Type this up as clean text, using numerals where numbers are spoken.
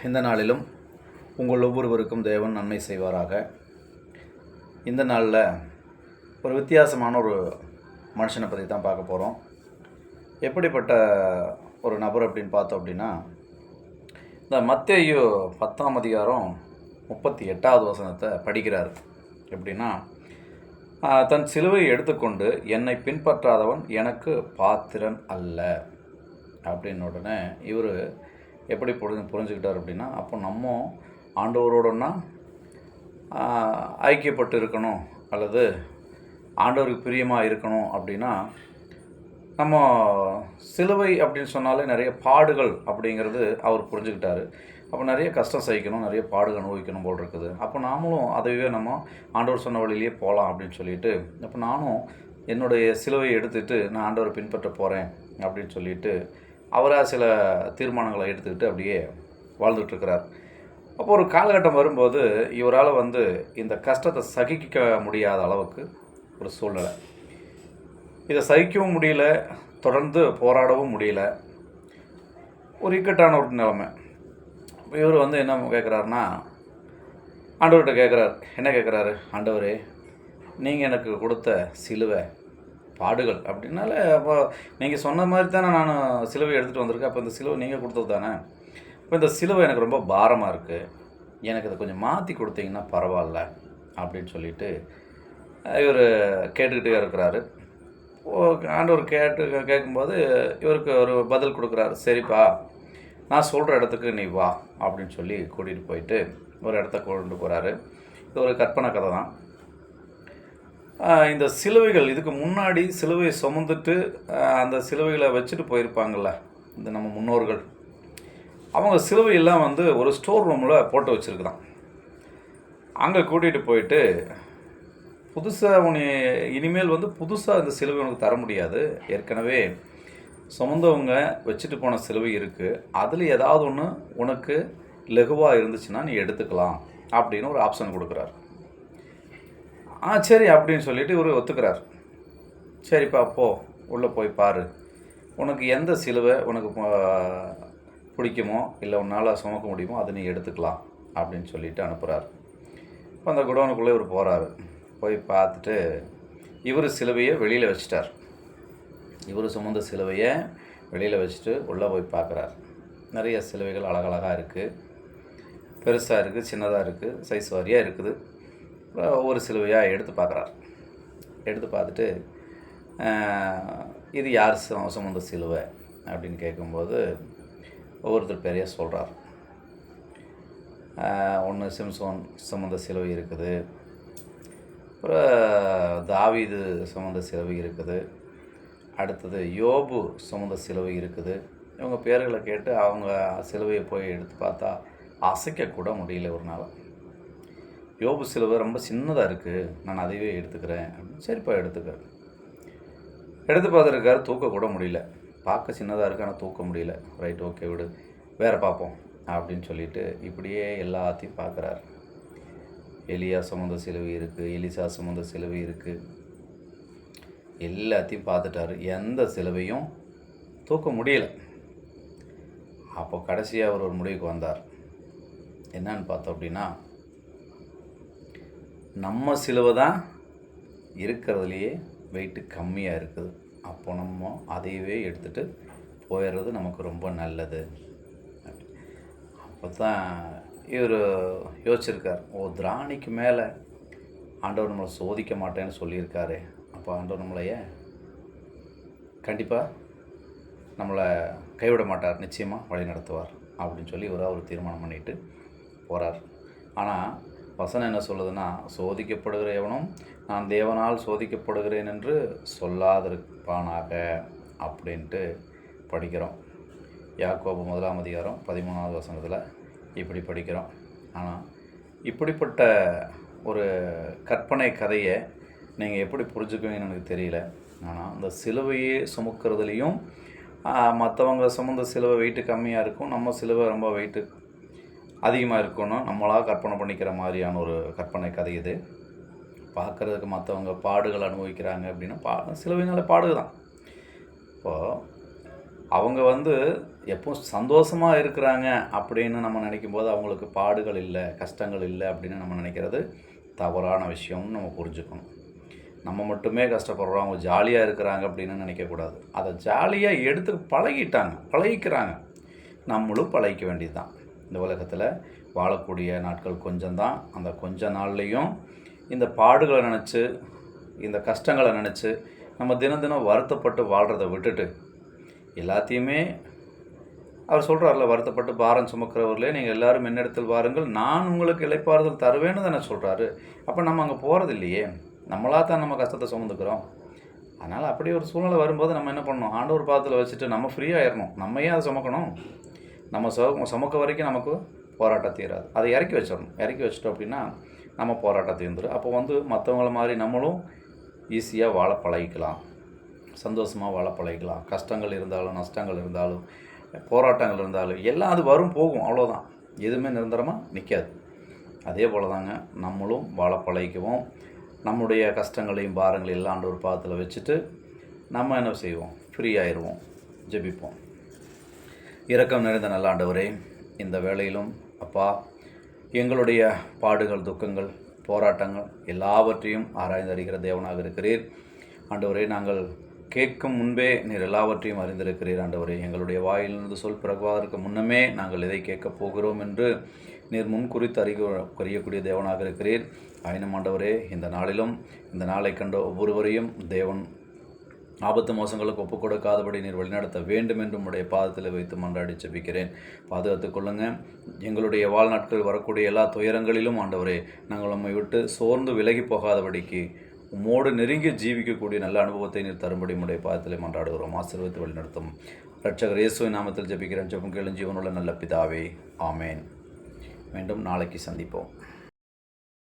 இந்த நாளிலும் உங்கள் ஒவ்வொருவருக்கும் தேவன் நன்மை செய்வாராக. இந்த நாளில் ஒரு வித்தியாசமான ஒரு மனுஷனை பற்றி தான் பார்க்க போகிறோம். எப்படிப்பட்ட ஒரு நபர் அப்படின்னு பார்த்தோம் அப்படின்னா, இந்த மத்தேயு 10ஆம் அதிகாரம் 38வது வசனத்தை படிக்கிறார். எப்படின்னா, தன் சிலுவையை எடுத்துக்கொண்டு என்னை பின்பற்றாதவன் எனக்கு பாத்திரன் அல்ல அப்படின்னு உடனே இவர் எப்படி புரிஞ்சுக்கிட்டார் அப்படின்னா, அப்போ நம்ம ஆண்டவரோடனா ஐக்கியப்பட்டு இருக்கணும் அல்லது ஆண்டவருக்கு பிரியமாக இருக்கணும் அப்படின்னா, நம்ம சிலுவை அப்படின்னு சொன்னாலே நிறைய பாடுகள் அப்படிங்கிறது அவர் புரிஞ்சுக்கிட்டாரு. அப்போ நிறைய கஷ்டம் சகிக்கணும், நிறைய பாடுகள் அனுபவிக்கணும் போல் இருக்குது. அப்போ நாமளும் அதையே நம்ம ஆண்டவர் சொன்ன வழியிலேயே போகலாம் அப்படின்னு சொல்லிட்டு, அப்போ நானும் என்னுடைய சிலுவையை எடுத்துகிட்டு நான் ஆண்டவரை பின்பற்ற போகிறேன் அப்படின்னு சொல்லிட்டு அவராக சில தீர்மானங்களை எடுத்துக்கிட்டு அப்படியே வாழ்ந்துட்டுருக்கிறார். அப்போ ஒரு காலகட்டம் வரும்போது இவரால் இந்த கஷ்டத்தை சகிக்க முடியாத அளவுக்கு ஒரு சூழ்நிலை. இதை சகிக்கவும் முடியல, தொடர்ந்து போராடவும் முடியல, ஒரு இக்கட்டான ஒரு நிலைமை. இவர் என்ன கேட்குறாருன்னா, ஆண்டவர்கிட்ட கேட்குறார். என்ன கேட்குறாரு? ஆண்டவரே, நீங்கள் எனக்கு கொடுத்த சிலுவை பாடுகள் அப்படின்னால, அப்போ நீங்கள் சொன்ன மாதிரி தானே நான் சிலுவை எடுத்துகிட்டு வந்திருக்கேன். அப்போ இந்த சிலுவை நீங்கள் கொடுத்தது தானே. இப்போ இந்த சிலுவை எனக்கு ரொம்ப பாரமாக இருக்குது, எனக்கு இதை கொஞ்சம் மாற்றி கொடுத்தீங்கன்னா பரவாயில்ல அப்படின்னு சொல்லிட்டு இவர் கேட்டுக்கிட்டே இருக்கிறாரு. ஆண்டவர் கேட்கும்போது இவருக்கு ஒரு பதில் கொடுக்குறாரு. சரிப்பா, நான் சொல்கிற இடத்துக்கு நீ வா அப்படின்னு சொல்லி கூட்டிகிட்டு போயிட்டு ஒரு இடத்த கொண்டு போகிறாரு. இது ஒரு கற்பனை கதை தான். இந்த சிலுவைகள், இதுக்கு முன்னாடி சிலுவையை சுமந்துட்டு அந்த சிலுவைகளை வச்சுட்டு போயிருப்பாங்கள்ல இந்த நம்ம முன்னோர்கள், அவங்க சிலுவையெல்லாம் ஒரு ஸ்டோர் ரூமில் போட்டு வச்சுருக்குறான். அங்கே கூட்டிகிட்டு போயிட்டு புதுசாக இனிமேல் புதுசாக இந்த சிலுவை உனக்கு தர முடியாது, ஏற்கனவே சுமந்தவங்க வச்சுட்டு போன சிலுவை இருக்குது, அதில் ஏதாவது ஒன்று உனக்கு லகுவாக இருந்துச்சுன்னா நீ எடுத்துக்கலாம் அப்படின்னு ஒரு ஆப்ஷன் கொடுக்குறாரு. சரி அப்படின்னு சொல்லிவிட்டு இவர் ஒத்துக்கிறார். சரிப்பா, போ, உள்ளே போய் பாரு, உனக்கு எந்த சிலுவை உனக்கு பிடிக்குமோ இல்லை உன்னால் சுமக்க முடியுமோ அதை நீ எடுத்துக்கலாம் அப்படின்னு சொல்லிட்டு அனுப்புகிறார். இப்போ அந்த குடோனுக்குள்ளே இவர் போகிறாரு. போய் பார்த்துட்டு இவர் சிலுவையை வெளியில் வச்சிட்டார். இவர் சுமந்த சிலுவையை வெளியில் வச்சுட்டு உள்ளே போய் பார்க்குறார். நிறைய சிலுவைகள் அழகழகாக இருக்குது, பெருசாக இருக்குது, சின்னதாக இருக்குது, சைஸ் வாரியாக இருக்குது. ஒவ்வொரு சிலுவையாக எடுத்து பார்க்குறார். எடுத்து பார்த்துட்டு இது யார் சுமந்த சிலுவை அப்படின்னு கேட்கும்போது ஒவ்வொருத்தர் பேரையே சொல்கிறார். ஒன்று சிம்சோன் சுமந்த சிலுவை இருக்குது, அப்புறம் தாவீது சுமந்த சிலுவை இருக்குது, அடுத்தது யோபு சுமந்த சிலுவை இருக்குது. இவங்க பேர்களை கேட்டு அவங்க சிலுவையை போய் எடுத்து பார்த்தா அசைக்கக்கூட முடியல ஒரு நாள். யோபு சிலுவை ரொம்ப சின்னதாக இருக்குது, நான் அதையே எடுத்துக்கிறேன் அப்படின்னு. சரிப்பா, எடுத்துக்கிறேன். எடுத்து பார்த்துருக்காரு, தூக்கக்கூட முடியல. பார்க்க சின்னதாக இருக்குது, ஆனால் தூக்க முடியல. ரைட், ஓகே, விடு, வேறு பார்ப்போம் அப்படின்னு சொல்லிட்டு இப்படியே எல்லாத்தையும் பார்க்குறாரு. எலியா சுமந்த சிலுவை இருக்குது, எலிசா சுமந்த சிலுவை இருக்குது, எல்லாத்தையும் பார்த்துட்டாரு. எந்த சிலுவையும் தூக்க முடியல. அப்போ கடைசியாக அவர் ஒரு முடிவுக்கு வந்தார். என்னன்னு பார்த்தோம் அப்படின்னா, நம்ம சிலுவை தான் இருக்கிறதுலையே வெயிட்டு கம்மியாக இருக்குது, அப்போ நம்ம அதையவே எடுத்துகிட்டு போயிடுறது நமக்கு ரொம்ப நல்லது. அப்போ தான் இவர் யோசிச்சிருக்கார். திராணிக்கு மேலே ஆண்டவர் நம்மளை சோதிக்க மாட்டேன்னு சொல்லியிருக்காரு, அப்போ ஆண்டவர் நம்மளைய கண்டிப்பாக நம்மளை கைவிட மாட்டார், நிச்சயமாக வழி நடத்துவார் அப்படின்னு சொல்லி இவராக ஒரு தீர்மானம் பண்ணிட்டு போகிறார். ஆனால் வசனம் என்ன சொல்லுதுன்னா, சோதிக்கப்படுகிற எவனும் நான் தேவனால் சோதிக்கப்படுகிறேன் என்று சொல்லாதிருப்பானாக அப்படின்ட்டு படிக்கிறோம். யாக்கோபு 1ஆம் அதிகாரம் 13வது வசனத்தில் இப்படி படிக்கிறோம். ஆனால் இப்படிப்பட்ட ஒரு கற்பனை கதையை நீங்கள் எப்படி புரிஞ்சுக்குவீங்கன்னு எனக்கு தெரியல. ஆனால் இந்த சிலுவையே சுமக்கிறதுலேயும் மற்றவங்க சுமந்த சிலுவை வெயிட்டு கம்மியாக இருக்கும், நம்ம சிலுவை ரொம்ப வெயிட்டு அதிகமாக இருக்கணும், நம்மளாக கற்பனை பண்ணிக்கிற மாதிரியான ஒரு கற்பனை கதை இது. பார்க்குறதுக்கு மற்றவங்க பாடுகள் அனுபவிக்கிறாங்க அப்படின்னா சிலுவைனால பாடு தான். இப்போது அவங்க எப்பவும் சந்தோஷமாக இருக்கிறாங்க அப்படின்னு நம்ம நினைக்கும் போது அவங்களுக்கு பாடுகள் இல்லை, கஷ்டங்கள் இல்லை அப்படின்னு நம்ம நினைக்கிறது தவறான விஷயம்னு நம்ம புரிஞ்சுக்கணும். நம்ம மட்டுமே கஷ்டப்படுறோம், அவங்க ஜாலியாக இருக்கிறாங்க அப்படின்னு நினைக்கக்கூடாது. அதை ஜாலியாக எடுத்து பழகிக்கிறாங்க. நம்மளும் பழகிக்க வேண்டியது தான். இந்த உலகத்தில் வாழக்கூடிய நாட்கள் கொஞ்சம்தான். அந்த கொஞ்ச நாள்லேயும் இந்த பாடுகளை நினச்சி, இந்த கஷ்டங்களை நினச்சி நம்ம தினம் தினம் வருத்தப்பட்டு வாழ்கிறத விட்டுட்டு, எல்லாத்தையுமே அவர் சொல்கிறார்ல, வருத்தப்பட்டு பாரம் சுமக்கிறவர்களே நீங்கள் எல்லோரும் என்னிடத்தில் வாருங்கள், நான் உங்களுக்கு இளைப்பாறுதல் தருவேன்னு தானே சொல்கிறாரு. அப்போ நம்ம அங்கே போகிறது இல்லையே, நம்மளாக தான் நம்ம கஷ்டத்தை சுமந்துக்கிறோம். அதனால் அப்படி ஒரு சூழ்நிலை வரும்போது நம்ம என்ன பண்ணணும், ஆண்டவர் பாதத்தில் வச்சுட்டு நம்ம ஃப்ரீயாகிடணும். நம்ம ஏன் அதை சுமக்கணும்? நம்ம சுமக்க வரைக்கும் நமக்கு போராட்டம் தீராது. அதை இறக்கி வச்சிடணும். இறக்கி வச்சிட்டோம் அப்படின்னா நம்ம போராட்டம் தீர்ந்துடும். அப்போ மற்றவங்கள மாதிரி நம்மளும் ஈஸியாக வாழ பழகிக்கலாம், சந்தோஷமாக வாழ பழகிக்கலாம். கஷ்டங்கள் இருந்தாலும், நஷ்டங்கள் இருந்தாலும், போராட்டங்கள் இருந்தாலும் எல்லாம் அது வரும் போகும், அவ்வளோதான். எதுவுமே நிரந்தரமாக நிற்காது. அதே போல் தாங்க நம்மளும் வாழ பழகிக்குவோம். நம்முடைய கஷ்டங்களையும் பாரங்களையும் எல்லாம் ஆண்டவர் பாதத்தில் வச்சுட்டு நம்ம என்ன செய்வோம், ஃப்ரீ ஆயிடுவோம். ஜெபிப்போம். இரக்கம் நிறைந்த நல்ல ஆண்டவரே, இந்த வேளையிலும் அப்பா எங்களுடைய பாடுகள், துக்கங்கள், போராட்டங்கள் எல்லாவற்றையும் ஆராய்ந்து அறிகிற தேவனாக இருக்கிறீர். ஆண்டவரே, நாங்கள் கேட்கும் முன்பே நீர் எல்லாவற்றையும் அறிந்திருக்கிறீர். ஆண்டவரே, எங்களுடைய வாயிலிருந்து சொல் பிறகுவதற்கு முன்னமே நாங்கள் எதை கேட்கப் போகிறோம் என்று நீர் முன்குறித்து அறியக்கூடிய தேவனாக இருக்கிறீர். ஆயினும் ஆண்டவரே, இந்த நாளிலும் இந்த நாளை கண்ட ஒவ்வொருவரையும் தேவன் ஆபத்து மோசங்களுக்கு ஒப்புக் கொடுக்காதபடி நீர் வழிநடத்த வேண்டும் என்று உடைய பாதத்தில் வைத்து மன்றாடி ஜெபிக்கிறேன். பாதுகாத்துக் கொள்ளுங்கள். எங்களுடைய வாழ்நாட்கள் வரக்கூடிய எல்லா துயரங்களிலும் ஆண்டவரே, நாங்கள் நம்மை விட்டு சோர்ந்து விலகி போகாதபடிக்கு உம்மோடு நெருங்கி ஜீவிக்கக்கூடிய நல்ல அனுபவத்தை நீர் தரும்படி உடைய பாதத்தில் மன்றாடுகிறோம். ஆசீர்வதித்து வழிநடத்தும் இரட்சகர் இயேசுவின் நாமத்தில் ஜெபிக்கிறேன். ஜெபம் கேளும் ஜீவனுள்ள நல்ல பிதாவே, ஆமேன். மீண்டும் நாளைக்கு சந்திப்போம்.